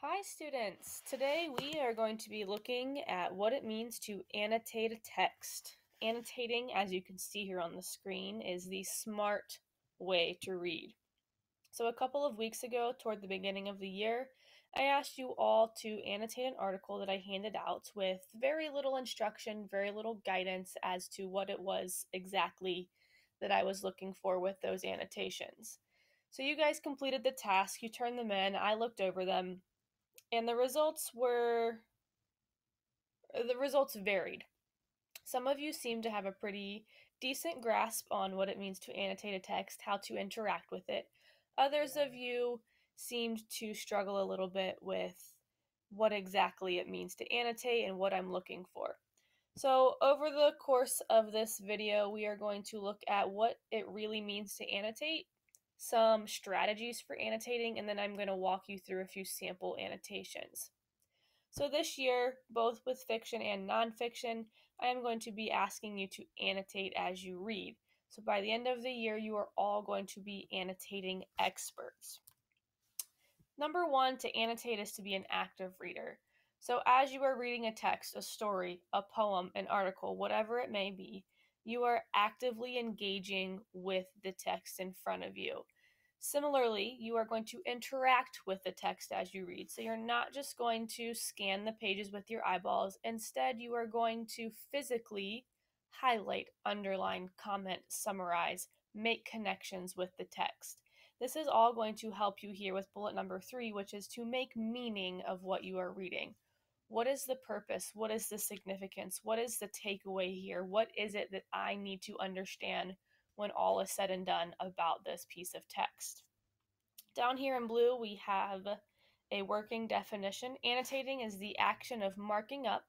Hi students! Today we are going to be looking at what it means to annotate a text. Annotating, as you can see here on the screen, is the smart way to read. So a couple of weeks ago, toward the beginning of the year, I asked you all to annotate an article that I handed out with very little instruction, very little guidance as to what it was exactly that I was looking for with those annotations. So you guys completed the task, you turned them in, I looked over them, and the results varied. Some of you seem to have a pretty decent grasp on what it means to annotate a text, how to interact with it. Others of you seemed to struggle a little bit with what exactly it means to annotate and what I'm looking for. So over the course of this video, we are going to look at what it really means to annotate, some strategies for annotating, and then I'm going to walk you through a few sample annotations. So this year, both with fiction and nonfiction, I am going to be asking you to annotate as you read. So by the end of the year, you are all going to be annotating experts. Number one, to annotate is to be an active reader. So as you are reading a text, a story, a poem, an article, whatever it may be, you are actively engaging with the text in front of you. Similarly, you are going to interact with the text as you read. So you're not just going to scan the pages with your eyeballs. Instead, you are going to physically highlight, underline, comment, summarize, make connections with the text. This is all going to help you here with bullet number 3, which is to make meaning of what you are reading. What is the purpose? What is the significance? What is the takeaway here? What is it that I need to understand when all is said and done about this piece of text? Down here in blue, we have a working definition. Annotating is the action of marking up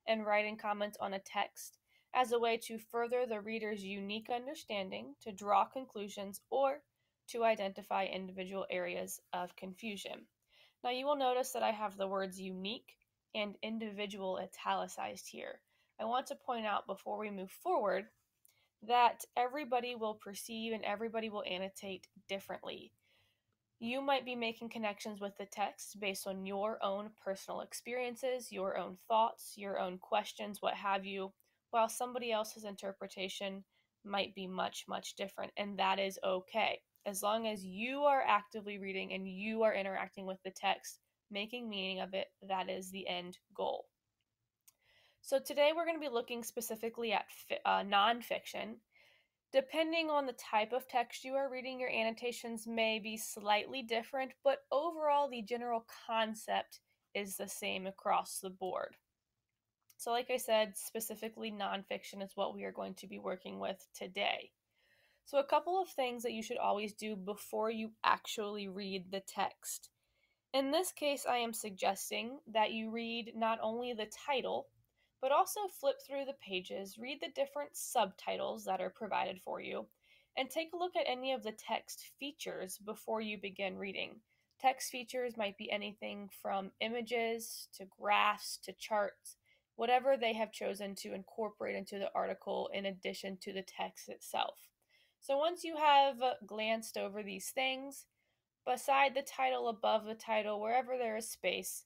and writing comments on a text as a way to further the reader's unique understanding, to draw conclusions, or to identify individual areas of confusion. Now you will notice that I have the words unique and individual italicized here. I want to point out before we move forward that everybody will perceive and everybody will annotate differently. You might be making connections with the text based on your own personal experiences, your own thoughts, your own questions, what have you, while somebody else's interpretation might be much, much different, and that is okay. As long as you are actively reading and you are interacting with the text, making meaning of it, that is the end goal. So today we're going to be looking specifically at nonfiction. Depending on the type of text you are reading, your annotations may be slightly different, but overall the general concept is the same across the board. So like I said, specifically nonfiction is what we are going to be working with today. So a couple of things that you should always do before you actually read the text. In this case, I am suggesting that you read not only the title, but also flip through the pages, read the different subtitles that are provided for you, and take a look at any of the text features before you begin reading. Text features might be anything from images to graphs to charts, whatever they have chosen to incorporate into the article in addition to the text itself. So once you have glanced over these things, beside the title, above the title, wherever there is space,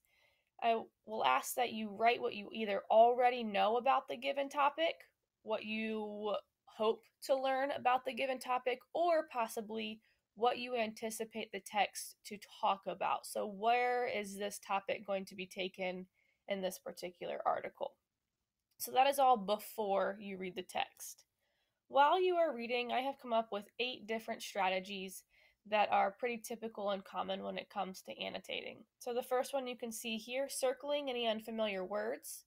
I will ask that you write what you either already know about the given topic, what you hope to learn about the given topic, or possibly what you anticipate the text to talk about. So where is this topic going to be taken in this particular article? So that is all before you read the text. While you are reading, I have come up with 8 different strategies that are pretty typical and common when it comes to annotating. So the first one you can see here, circling any unfamiliar words.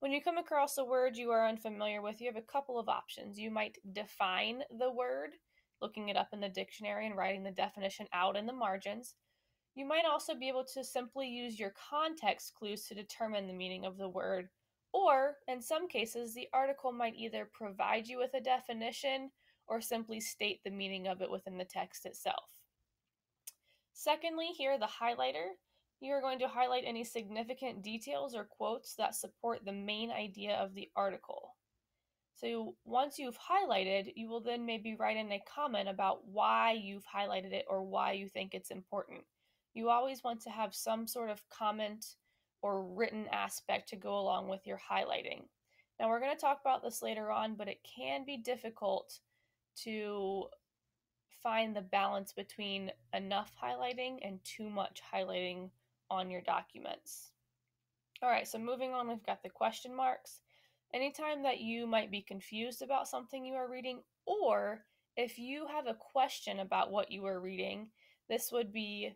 When you come across a word you are unfamiliar with, you have a couple of options. You might define the word, looking it up in the dictionary and writing the definition out in the margins. You might also be able to simply use your context clues to determine the meaning of the word, or in some cases, the article might either provide you with a definition or simply state the meaning of it within the text itself. Secondly, here, the highlighter. You are going to highlight any significant details or quotes that support the main idea of the article. So once you've highlighted, you will then maybe write in a comment about why you've highlighted it or why you think it's important. You always want to have some sort of comment or written aspect to go along with your highlighting. Now, we're going to talk about this later on, but it can be difficult to find the balance between enough highlighting and too much highlighting on your documents. All right, so moving on, we've got the question marks. Anytime that you might be confused about something you are reading, or if you have a question about what you are reading, this would be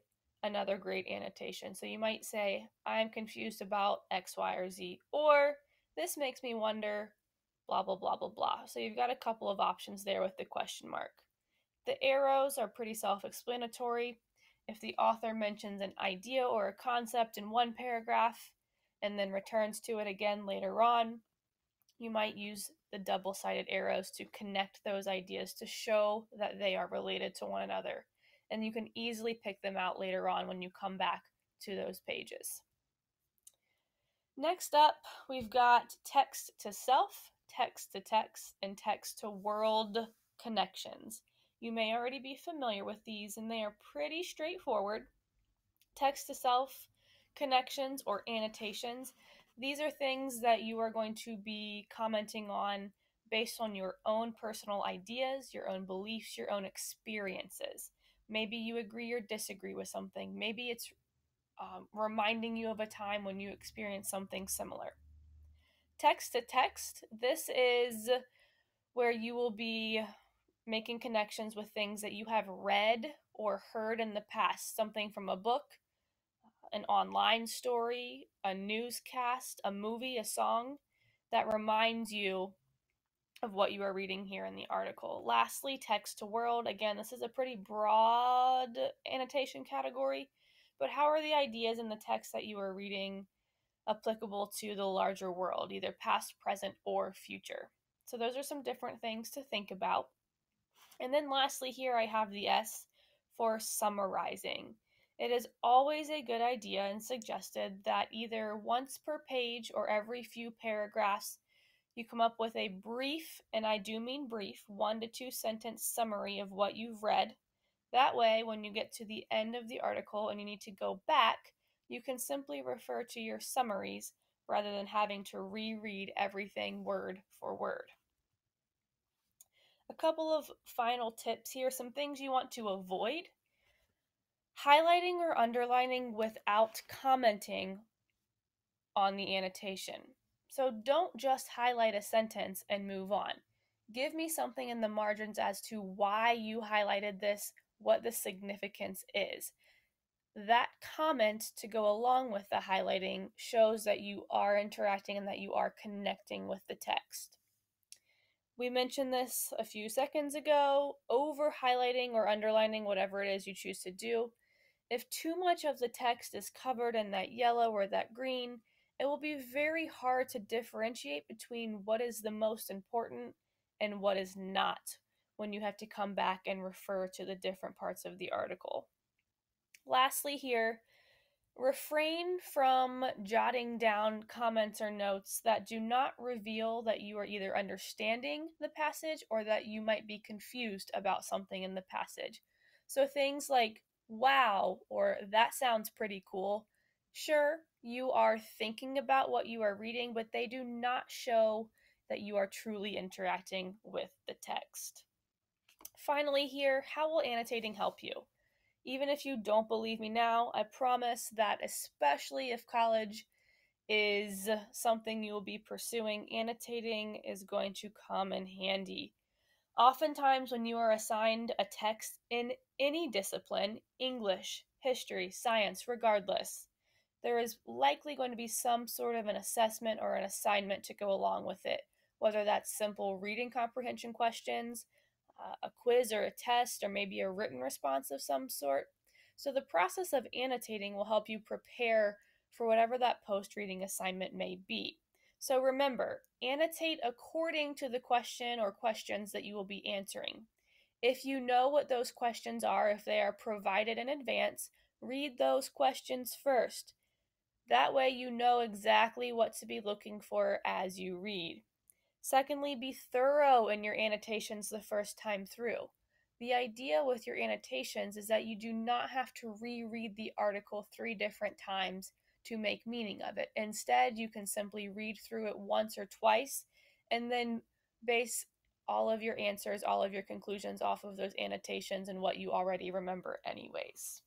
another great annotation. So you might say, I'm confused about X, Y, or Z, or this makes me wonder, blah, blah, blah, blah, blah. So you've got a couple of options there with the question mark. The arrows are pretty self-explanatory. If the author mentions an idea or a concept in one paragraph and then returns to it again later on, you might use the double-sided arrows to connect those ideas to show that they are related to one another. And you can easily pick them out later on when you come back to those pages. Next up, we've got text to self, text to text, and text to world connections. You may already be familiar with these, and they are pretty straightforward. Text to self connections or annotations. These are things that you are going to be commenting on based on your own personal ideas, your own beliefs, your own experiences. Maybe you agree or disagree with something. Maybe it's reminding you of a time when you experienced something similar. Text to text, this is where you will be making connections with things that you have read or heard in the past, something from a book, an online story, a newscast, a movie, a song that reminds you of what you are reading here in the article. Lastly, text to world. Again, this is a pretty broad annotation category, but how are the ideas in the text that you are reading applicable to the larger world, either past, present, or future? So those are some different things to think about. And then lastly here I have the S for summarizing. It is always a good idea and suggested that either once per page or every few paragraphs you come up with a brief, and I do mean brief, 1 to 2 sentence summary of what you've read. That way, when you get to the end of the article and you need to go back, you can simply refer to your summaries rather than having to reread everything word for word. A couple of final tips here, some things you want to avoid. Highlighting or underlining without commenting on the annotation. So don't just highlight a sentence and move on. Give me something in the margins as to why you highlighted this, what the significance is. That comment to go along with the highlighting shows that you are interacting and that you are connecting with the text. We mentioned this a few seconds ago, over highlighting or underlining whatever it is you choose to do. If too much of the text is covered in that yellow or that green, it will be very hard to differentiate between what is the most important and what is not when you have to come back and refer to the different parts of the article. Lastly here, refrain from jotting down comments or notes that do not reveal that you are either understanding the passage or that you might be confused about something in the passage. So things like, wow, or that sounds pretty cool. Sure, you are thinking about what you are reading, but they do not show that you are truly interacting with the text. Finally here, how will annotating help you? Even if you don't believe me now, I promise that especially if college is something you will be pursuing, annotating is going to come in handy. Oftentimes, when you are assigned a text in any discipline, English, history, science, regardless, there is likely going to be some sort of an assessment or an assignment to go along with it, whether that's simple reading comprehension questions, a quiz or a test, or maybe a written response of some sort. So the process of annotating will help you prepare for whatever that post-reading assignment may be. So remember, annotate according to the question or questions that you will be answering. If you know what those questions are, if they are provided in advance, read those questions first. That way you know exactly what to be looking for as you read. Secondly, be thorough in your annotations the first time through. The idea with your annotations is that you do not have to reread the article 3 different times to make meaning of it. Instead, you can simply read through it once or twice and then base all of your answers, all of your conclusions off of those annotations and what you already remember, anyways.